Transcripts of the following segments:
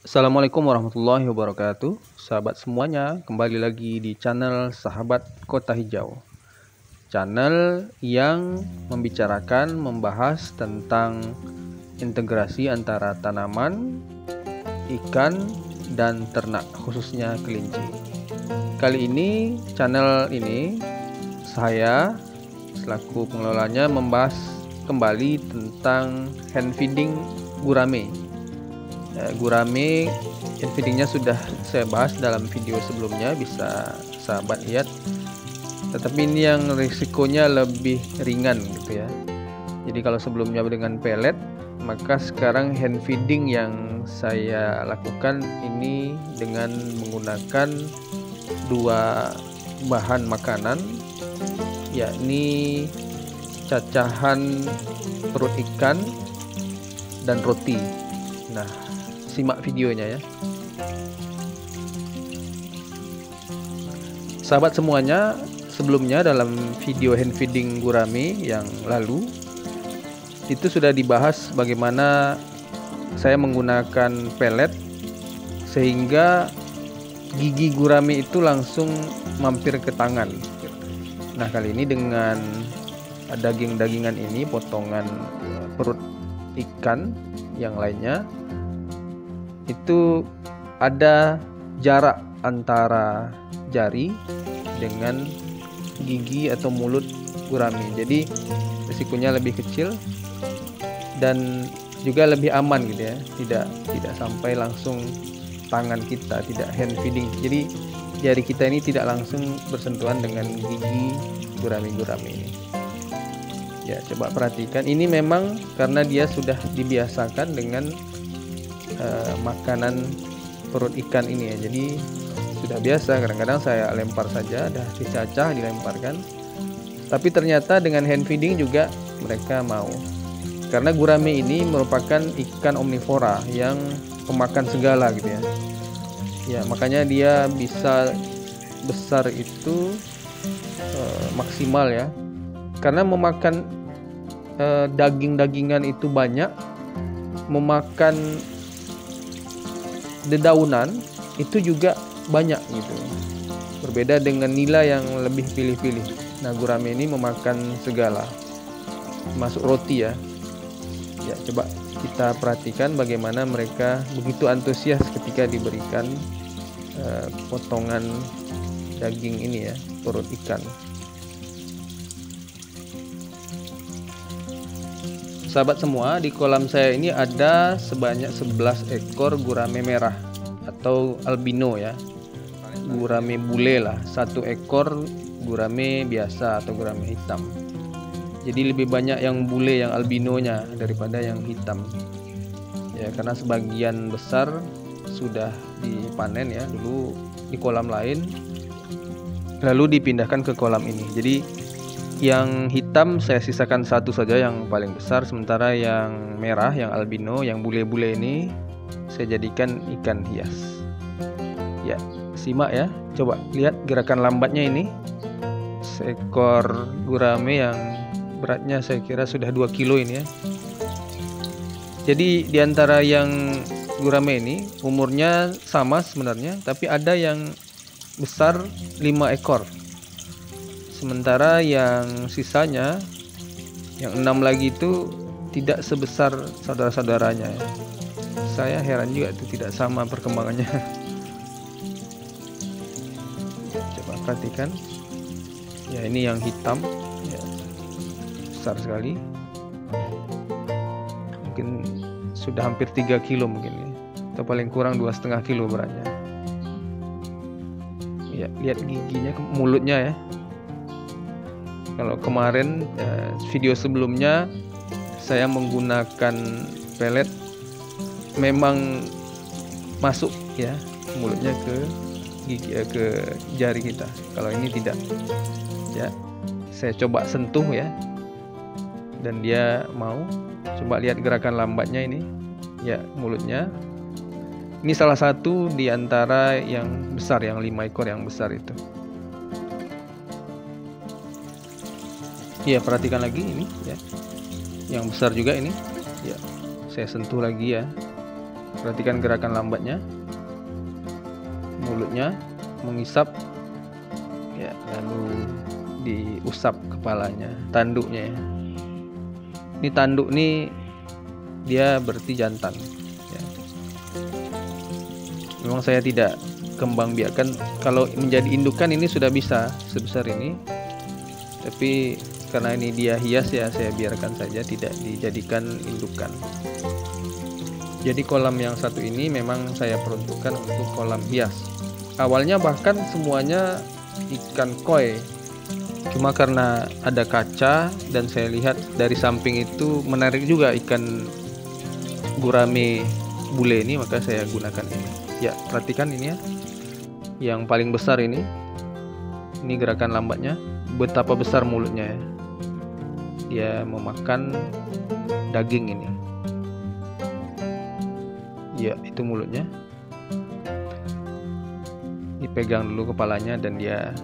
Assalamualaikum warahmatullahi wabarakatuh. Sahabat semuanya, kembali lagi di channel Sahabat Kota Hijau. Channel yang membahas tentang integrasi antara tanaman, ikan, dan ternak, khususnya kelinci. Kali ini, channel ini saya selaku pengelolanya membahas kembali tentang hand feeding gurame. Gurame hand feedingnya sudah saya bahas dalam video sebelumnya, bisa sahabat lihat. Tetapi ini yang risikonya lebih ringan gitu ya. Jadi kalau sebelumnya dengan pelet, maka sekarang hand feeding yang saya lakukan ini dengan menggunakan dua bahan makanan, yakni cacahan perut ikan dan roti. Nah, simak videonya ya. Sahabat semuanya, sebelumnya dalam video hand feeding gurame yang lalu itu sudah dibahas bagaimana saya menggunakan pelet sehingga gigi gurame itu langsung mampir ke tangan. Nah, kali ini dengan daging-dagingan ini, potongan perut ikan yang lainnya, itu ada jarak antara jari dengan gigi atau mulut gurame. Jadi risikonya lebih kecil dan juga lebih aman gitu ya. Tidak sampai langsung tangan kita, tidak hand feeding. Jadi jari kita ini tidak langsung bersentuhan dengan gigi gurame-gurame ini. Ya, coba perhatikan. Ini memang karena dia sudah dibiasakan dengan makanan perut ikan ini ya, jadi sudah biasa. Kadang-kadang saya lempar saja, dah dicacah dilemparkan. Tapi ternyata dengan hand feeding juga mereka mau, karena gurame ini merupakan ikan omnivora yang pemakan segala gitu ya. Ya, makanya dia bisa besar itu maksimal ya, karena memakan daging-dagingan itu banyak, memakan dedaunan itu juga banyak gitu. Berbeda dengan nila yang lebih pilih-pilih. Nah, gurame ini memakan segala, masuk roti ya. Ya, coba kita perhatikan bagaimana mereka begitu antusias ketika diberikan potongan daging ini ya, perut ikan. Sahabat semua, di kolam saya ini ada sebanyak 11 ekor gurame merah atau albino ya. Gurame bule lah, 1 ekor gurame biasa atau gurame hitam. Jadi lebih banyak yang bule, yang albinonya daripada yang hitam. Ya, karena sebagian besar sudah dipanen ya dulu di kolam lain, lalu dipindahkan ke kolam ini. Jadi yang hitam saya sisakan 1 saja yang paling besar, sementara yang merah, yang albino, yang bule-bule ini saya jadikan ikan hias. Ya, simak ya, coba lihat gerakan lambatnya ini. Seekor gurame yang beratnya saya kira sudah 2 kilo ini ya. Jadi diantara yang gurame ini umurnya sama sebenarnya, tapi ada yang besar 5 ekor. Sementara yang sisanya, yang 6 lagi itu tidak sebesar saudara-saudaranya ya. Saya heran juga itu tidak sama perkembangannya. Coba perhatikan. Ya, ini yang hitam ya, besar sekali. Mungkin sudah hampir 3 kilo mungkin ya. Atau paling kurang 2,5 kilo beratnya. Ya, lihat giginya, mulutnya ya. Kalau kemarin video sebelumnya saya menggunakan pelet, memang masuk ya mulutnya ke gigi, ke jari kita. Kalau ini tidak. Ya, saya coba sentuh ya, dan dia mau. Coba lihat gerakan lambatnya ini. Ya, mulutnya. Ini salah satu di antara yang besar, yang 5 ekor yang besar itu. Ya, perhatikan lagi ini ya. Yang besar juga ini. Ya, saya sentuh lagi ya. Perhatikan gerakan lambatnya, mulutnya mengisap, ya, lalu diusap kepalanya, tanduknya ya. Ini tanduk nih dia berarti jantan ya. Memang saya tidak kembang biakan. Kalau menjadi indukan ini sudah bisa sebesar ini, tapi karena ini dia hias ya, saya biarkan saja, tidak dijadikan indukan. Jadi kolam yang satu ini memang saya peruntukkan untuk kolam hias. Awalnya bahkan semuanya ikan koi, cuma karena ada kaca dan saya lihat dari samping itu menarik juga ikan gurame bule ini, maka saya gunakan ini. Ya, perhatikan ini ya, yang paling besar ini gerakan lambatnya, betapa besar mulutnya ya. Dia memakan daging ini. Ya, itu mulutnya. Dipegang dulu kepalanya dan dia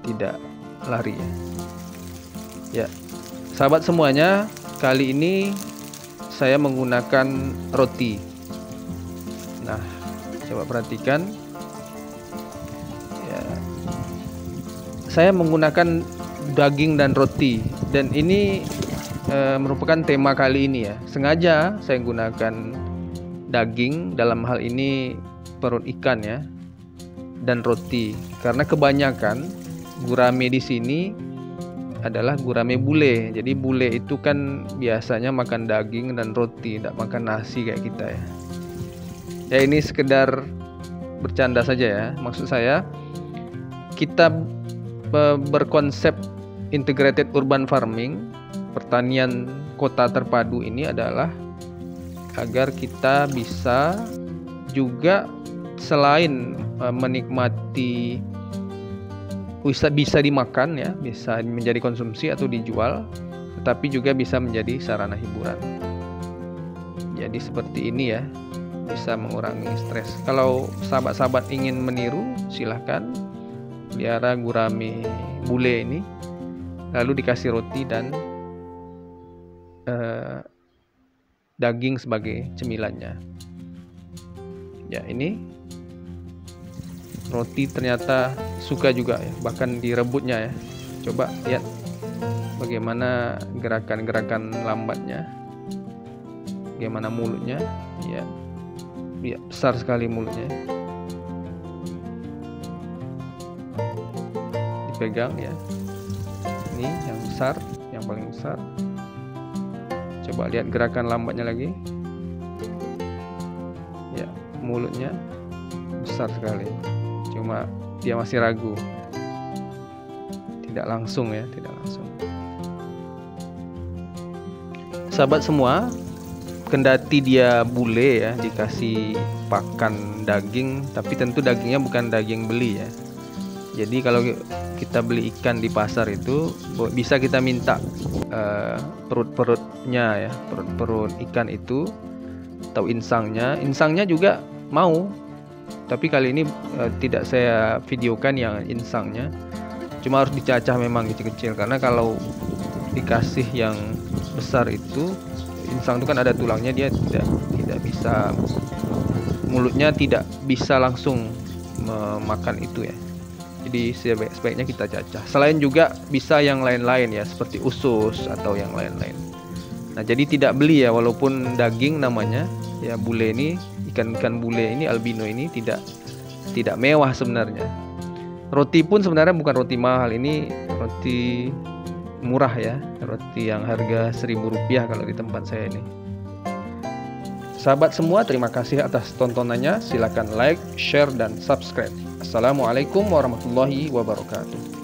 tidak lari ya. Ya, sahabat semuanya, kali ini saya menggunakan roti. Nah, coba perhatikan ya, saya menggunakan daging dan roti, dan ini merupakan tema kali ini ya. Sengaja saya gunakan daging, dalam hal ini perut ikan ya, dan roti, karena kebanyakan gurame di sini adalah gurame bule. Jadi bule itu kan biasanya makan daging dan roti, tidak makan nasi kayak kita ya. Ya, ini sekedar bercanda saja ya. Maksud saya, kita berkonsep integrated urban farming, pertanian kota terpadu ini adalah agar kita bisa juga selain menikmati, bisa dimakan ya, bisa menjadi konsumsi atau dijual, tetapi juga bisa menjadi sarana hiburan. Jadi seperti ini ya, bisa mengurangi stres. Kalau sahabat-sahabat ingin meniru, silahkan pelihara gurame bule ini, lalu dikasih roti dan daging sebagai cemilannya. Ya, ini roti ternyata suka juga ya, bahkan direbutnya ya. Coba lihat bagaimana gerakan-gerakan lambatnya, bagaimana mulutnya ya. Ya, besar sekali mulutnya. Dipegang ya. Ini yang besar, yang paling besar. Coba lihat gerakan lambatnya lagi. Ya, mulutnya besar sekali. Cuma dia masih ragu. Tidak langsung ya, tidak langsung. Sahabat semua, kendati dia bule ya, dikasih pakan daging, tapi tentu dagingnya bukan daging beli ya. Jadi kalau kita beli ikan di pasar itu, bisa kita minta perut-perutnya ya, perut-perut ikan itu, atau insangnya juga mau. Tapi kali ini tidak saya videokan yang insangnya, cuma harus dicacah memang kecil-kecil, karena kalau dikasih yang besar itu, insang itu kan ada tulangnya, dia tidak bisa, mulutnya tidak bisa langsung memakan itu ya. Jadi sebaiknya kita cacah. Selain juga bisa yang lain-lain ya, seperti usus atau yang lain-lain. Nah, jadi tidak beli ya, walaupun daging namanya ya, bule ini, ikan-ikan bule ini, albino ini tidak mewah sebenarnya. Roti pun sebenarnya bukan roti mahal, ini roti murah ya, roti yang harga Rp1.000 kalau di tempat saya ini. Sahabat semua, terima kasih atas tontonannya. Silakan like, share, dan subscribe. Assalamualaikum warahmatullahi wabarakatuh.